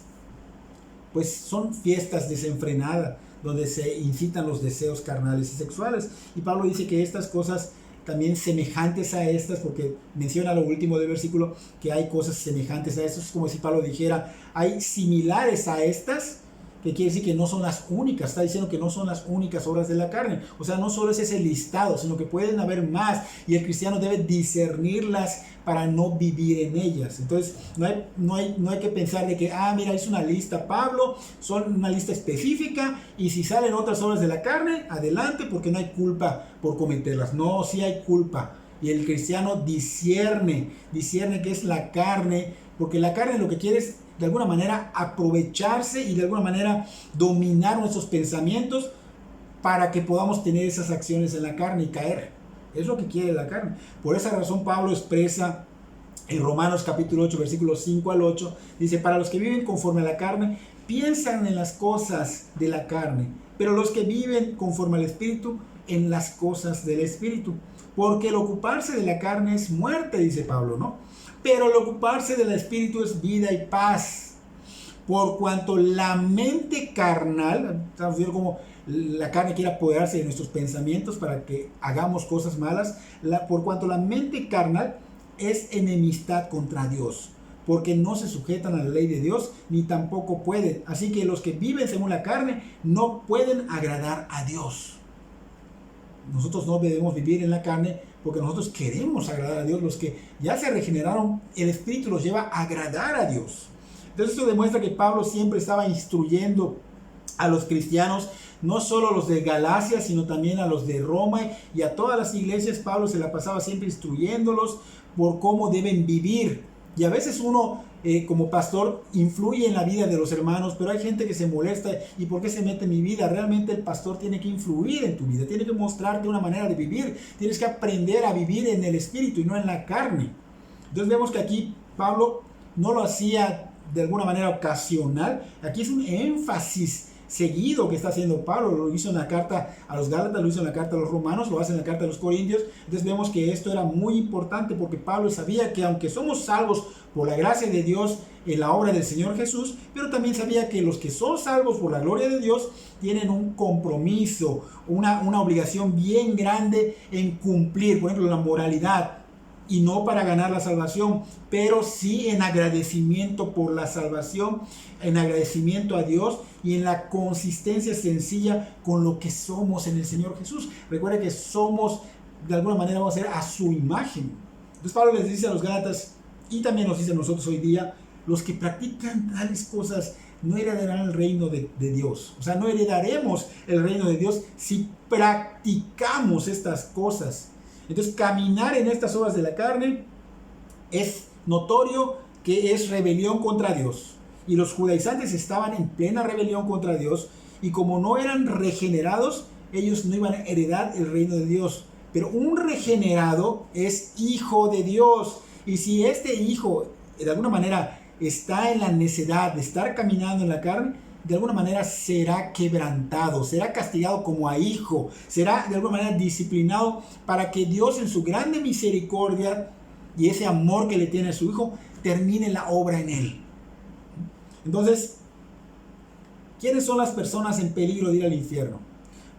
pues son fiestas desenfrenadas, donde se incitan los deseos carnales y sexuales. Y Pablo dice que estas cosas también semejantes a estas, porque menciona lo último del versículo, que hay cosas semejantes a estas. Es como si Pablo dijera, hay similares a estas, que quiere decir que no son las únicas. Está diciendo que no son las únicas obras de la carne. O sea, no solo es ese listado, sino que pueden haber más, y el cristiano debe discernirlas para no vivir en ellas. Entonces no hay que pensar de que, mira, es una lista, Pablo, son una lista específica, y si salen otras obras de la carne, adelante, porque no hay culpa por cometerlas. No, sí hay culpa, y el cristiano discierne que es la carne, porque la carne lo que quiere es de alguna manera aprovecharse y de alguna manera dominar nuestros pensamientos para que podamos tener esas acciones en la carne y caer. Es lo que quiere la carne. Por esa razón Pablo expresa en Romanos capítulo 8, versículos 5 al 8, dice: para los que viven conforme a la carne, piensan en las cosas de la carne, pero los que viven conforme al Espíritu, en las cosas del Espíritu. Porque el ocuparse de la carne es muerte, dice Pablo, ¿no? Pero el ocuparse del Espíritu es vida y paz. Por cuanto la mente carnal, estamos viendo cómo la carne quiere apoderarse de nuestros pensamientos para que hagamos cosas malas, por cuanto la mente carnal es enemistad contra Dios, porque no se sujetan a la ley de Dios, ni tampoco pueden. Así que los que viven según la carne no pueden agradar a Dios. Nosotros no debemos vivir en la carne porque nosotros queremos agradar a Dios. Los que ya se regeneraron, el Espíritu los lleva a agradar a Dios. Entonces esto demuestra que Pablo siempre estaba instruyendo a los cristianos, no solo a los de Galacia, sino también a los de Roma y a todas las iglesias. Pablo se la pasaba siempre instruyéndolos por cómo deben vivir. Y a veces uno como pastor influye en la vida de los hermanos, pero hay gente que se molesta. ¿Y por qué se mete en mi vida? Realmente el pastor tiene que influir en tu vida, tiene que mostrarte una manera de vivir. Tienes que aprender a vivir en el espíritu y no en la carne. Entonces vemos que aquí Pablo no lo hacía de alguna manera ocasional. Aquí es un énfasis seguido que está haciendo Pablo. Lo hizo en la carta a los Gálatas, lo hizo en la carta a los Romanos, lo hace en la carta a los Corintios. Entonces vemos que esto era muy importante porque Pablo sabía que aunque somos salvos por la gracia de Dios en la obra del Señor Jesús, pero también sabía que los que son salvos por la gloria de Dios tienen un compromiso, una obligación bien grande en cumplir, por ejemplo, la moralidad. Y no para ganar la salvación, pero sí en agradecimiento por la salvación, en agradecimiento a Dios y en la consistencia sencilla con lo que somos en el Señor Jesús. Recuerda que somos, de alguna manera, vamos a ser a su imagen. Entonces Pablo les dice a los Gálatas, y también nos dice a nosotros hoy día, los que practican tales cosas no heredarán el reino de Dios. O sea, no heredaremos el reino de Dios si practicamos estas cosas. Entonces, caminar en estas obras de la carne es notorio que es rebelión contra Dios. Y los judaizantes estaban en plena rebelión contra Dios. Y como no eran regenerados, ellos no iban a heredar el reino de Dios. Pero un regenerado es hijo de Dios. Y si este hijo, de alguna manera, está en la necedad de estar caminando en la carne, de alguna manera será quebrantado, será castigado como a hijo, será de alguna manera disciplinado para que Dios en su grande misericordia y ese amor que le tiene a su hijo, termine la obra en él. Entonces, ¿quiénes son las personas en peligro de ir al infierno?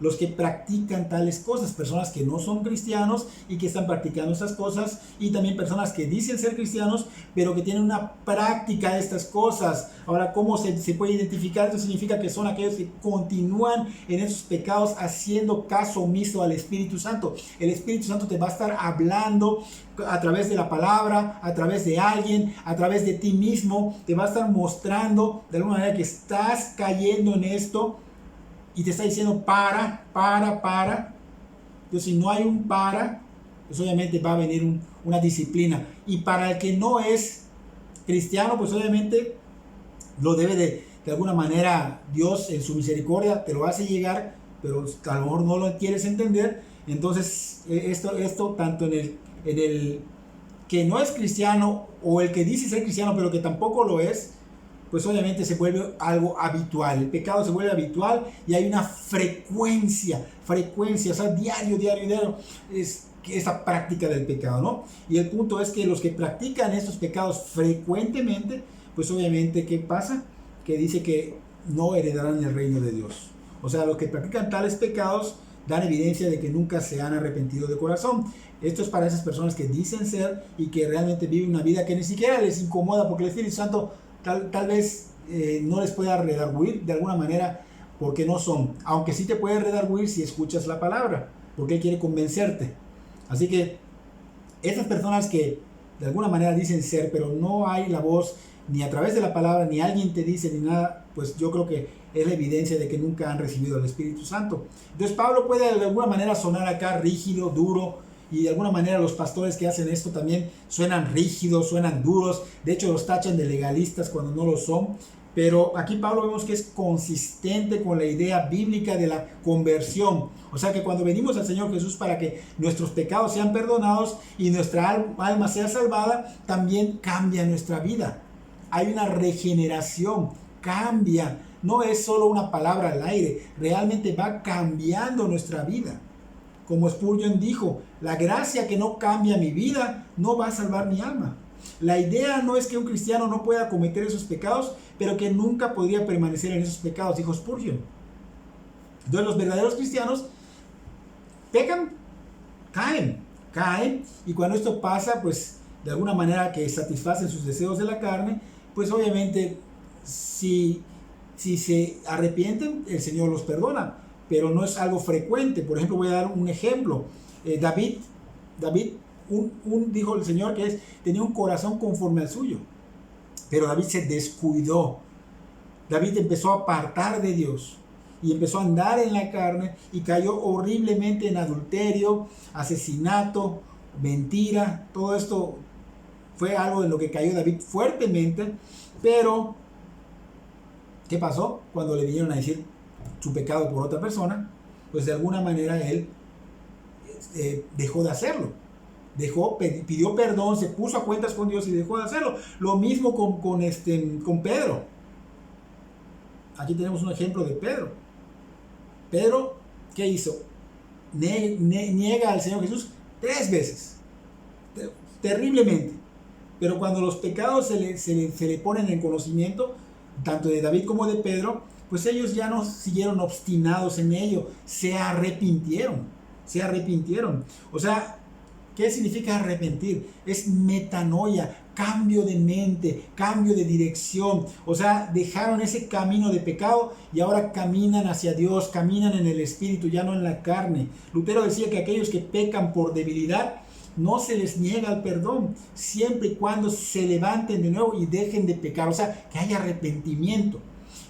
Los que practican tales cosas, personas que no son cristianos y que están practicando estas cosas, y también personas que dicen ser cristianos, pero que tienen una práctica de estas cosas. Ahora, ¿cómo se puede identificar? Esto significa que son aquellos que continúan en esos pecados haciendo caso omiso al Espíritu Santo. El Espíritu Santo te va a estar hablando a través de la palabra, a través de alguien, a través de ti mismo, te va a estar mostrando de alguna manera que estás cayendo en esto. Y te está diciendo para. Entonces, si no hay un para, pues obviamente va a venir una disciplina. Y para el que no es cristiano, pues obviamente lo debe de alguna manera, Dios en su misericordia te lo hace llegar, pero a lo mejor no lo quieres entender. Entonces, esto tanto en el que no es cristiano o el que dice ser cristiano, pero que tampoco lo es, pues obviamente se vuelve algo habitual. El pecado se vuelve habitual y hay una frecuencia, o sea, diario, es esa práctica del pecado, ¿no? Y el punto es que los que practican estos pecados frecuentemente, pues obviamente, ¿qué pasa? Que dice que no heredarán el reino de Dios. O sea, los que practican tales pecados dan evidencia de que nunca se han arrepentido de corazón. Esto es para esas personas que dicen ser y que realmente viven una vida que ni siquiera les incomoda, porque el Espíritu Santo tal vez no les pueda redarguir de alguna manera porque no son, aunque sí te puede redarguir si escuchas la palabra, porque Él quiere convencerte. Así que esas personas que de alguna manera dicen ser, pero no hay la voz ni a través de la palabra, ni alguien te dice ni nada, pues yo creo que es la evidencia de que nunca han recibido el Espíritu Santo. Entonces Pablo puede de alguna manera sonar acá rígido, duro, y de alguna manera los pastores que hacen esto también suenan rígidos, suenan duros. De hecho, los tachan de legalistas cuando no lo son. Pero aquí Pablo vemos que es consistente con la idea bíblica de la conversión. O sea que cuando venimos al Señor Jesús para que nuestros pecados sean perdonados y nuestra alma sea salvada, también cambia nuestra vida. Hay una regeneración, cambia. No es solo una palabra al aire, realmente va cambiando nuestra vida. Como Spurgeon dijo, la gracia que no cambia mi vida no va a salvar mi alma. La idea no es que un cristiano no pueda cometer esos pecados, pero que nunca podría permanecer en esos pecados, dijo Spurgeon. Entonces los verdaderos cristianos pecan, caen, y cuando esto pasa, pues de alguna manera que satisfacen sus deseos de la carne, pues obviamente si se arrepienten, el Señor los perdona. Pero no es algo frecuente. Por ejemplo, voy a dar un ejemplo. David, dijo el Señor que tenía un corazón conforme al suyo. Pero David se descuidó. David empezó a apartar de Dios y empezó a andar en la carne y cayó horriblemente en adulterio, asesinato, mentira. Todo esto fue algo en lo que cayó David fuertemente, pero ¿qué pasó? Cuando le vinieron a decir su pecado por otra persona, pues de alguna manera él dejó de hacerlo. Pidió perdón, se puso a cuentas con Dios y dejó de hacerlo. Lo mismo con Pedro. Aquí tenemos un ejemplo de Pedro. Pedro, ¿qué hizo? Niega al Señor Jesús 3 veces. Terriblemente. Pero cuando los pecados se le ponen en conocimiento, tanto de David como de Pedro, pues ellos ya no siguieron obstinados en ello, se arrepintieron. O sea, ¿qué significa arrepentir? Es metanoia, cambio de mente, cambio de dirección. O sea, dejaron ese camino de pecado y ahora caminan hacia Dios, caminan en el Espíritu, ya no en la carne. Lutero decía que aquellos que pecan por debilidad, no se les niega el perdón, siempre y cuando se levanten de nuevo y dejen de pecar. O sea, que haya arrepentimiento.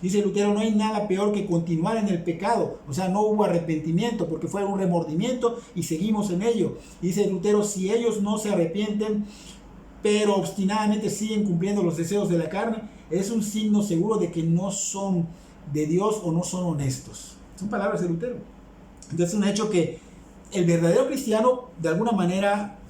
Dice Lutero, no hay nada peor que continuar en el pecado. O sea, no hubo arrepentimiento porque fue un remordimiento y seguimos en ello. Dice Lutero, si ellos no se arrepienten, pero obstinadamente siguen cumpliendo los deseos de la carne, es un signo seguro de que no son de Dios o no son honestos. Son palabras de Lutero. Entonces es un hecho que el verdadero cristiano de alguna manera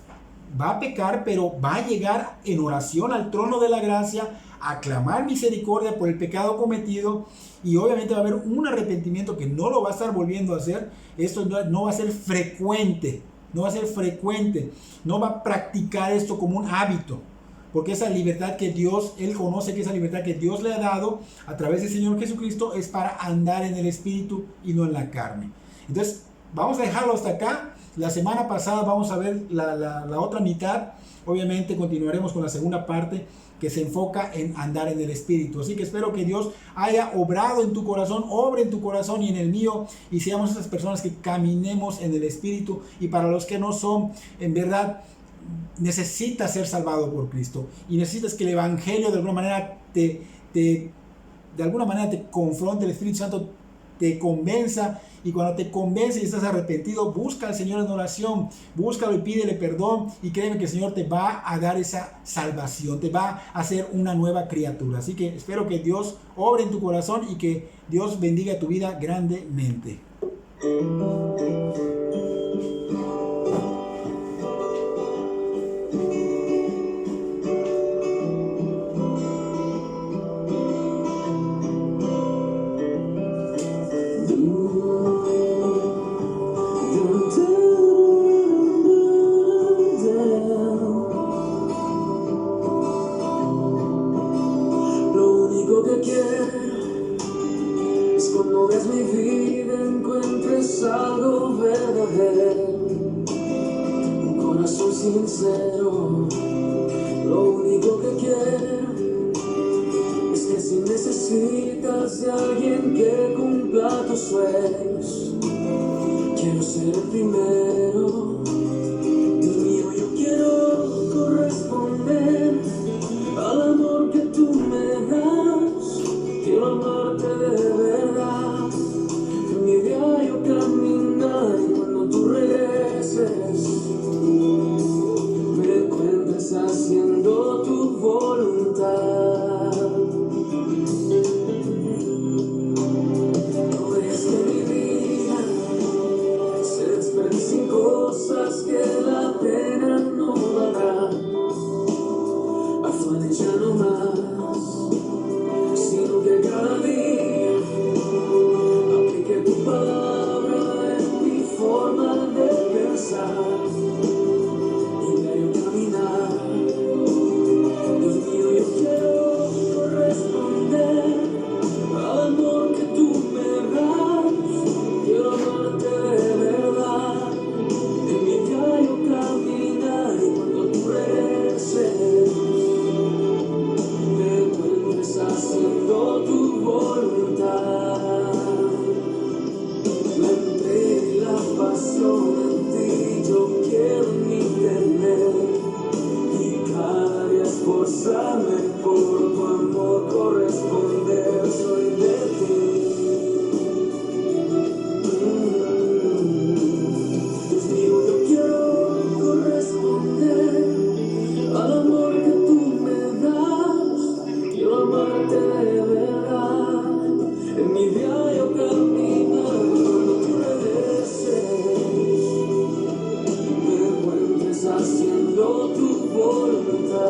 va a pecar, pero va a llegar en oración al trono de la gracia, a clamar misericordia por el pecado cometido, y obviamente va a haber un arrepentimiento que no lo va a estar volviendo a hacer. Esto no va a ser frecuente, no va a practicar esto como un hábito, porque esa libertad que Dios, él conoce que esa libertad que Dios le ha dado a través del Señor Jesucristo es para andar en el Espíritu y no en la carne. Entonces vamos a dejarlo hasta acá. La semana pasada vamos a ver la otra mitad. Obviamente continuaremos con la segunda parte, que se enfoca en andar en el Espíritu. Así que espero que Dios haya obrado en tu corazón, obre en tu corazón y en el mío, y seamos esas personas que caminemos en el Espíritu. Y para los que no son, en verdad, necesitas ser salvado por Cristo, y necesitas que el Evangelio de alguna manera te confronte, el Espíritu Santo te convenza. Y cuando te convence y estás arrepentido, busca al Señor en oración, búscalo y pídele perdón, y créeme que el Señor te va a dar esa salvación, te va a hacer una nueva criatura. Así que espero que Dios obre en tu corazón y que Dios bendiga tu vida grandemente. Algo verdadero, un corazón sincero. Lo único que quiero es que si necesitas de alguien que cumpla tus sueños, quiero ser el primero. Dios mío, yo quiero corresponder al amor que tú me das. Quiero amarte de verdad. Mi diario caminar, y cuando tú regreses me encuentres haciendo tu voluntad. No dejes que mi vida se desperdicie en cosas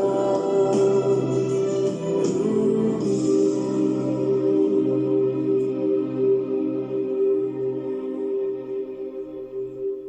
verdad.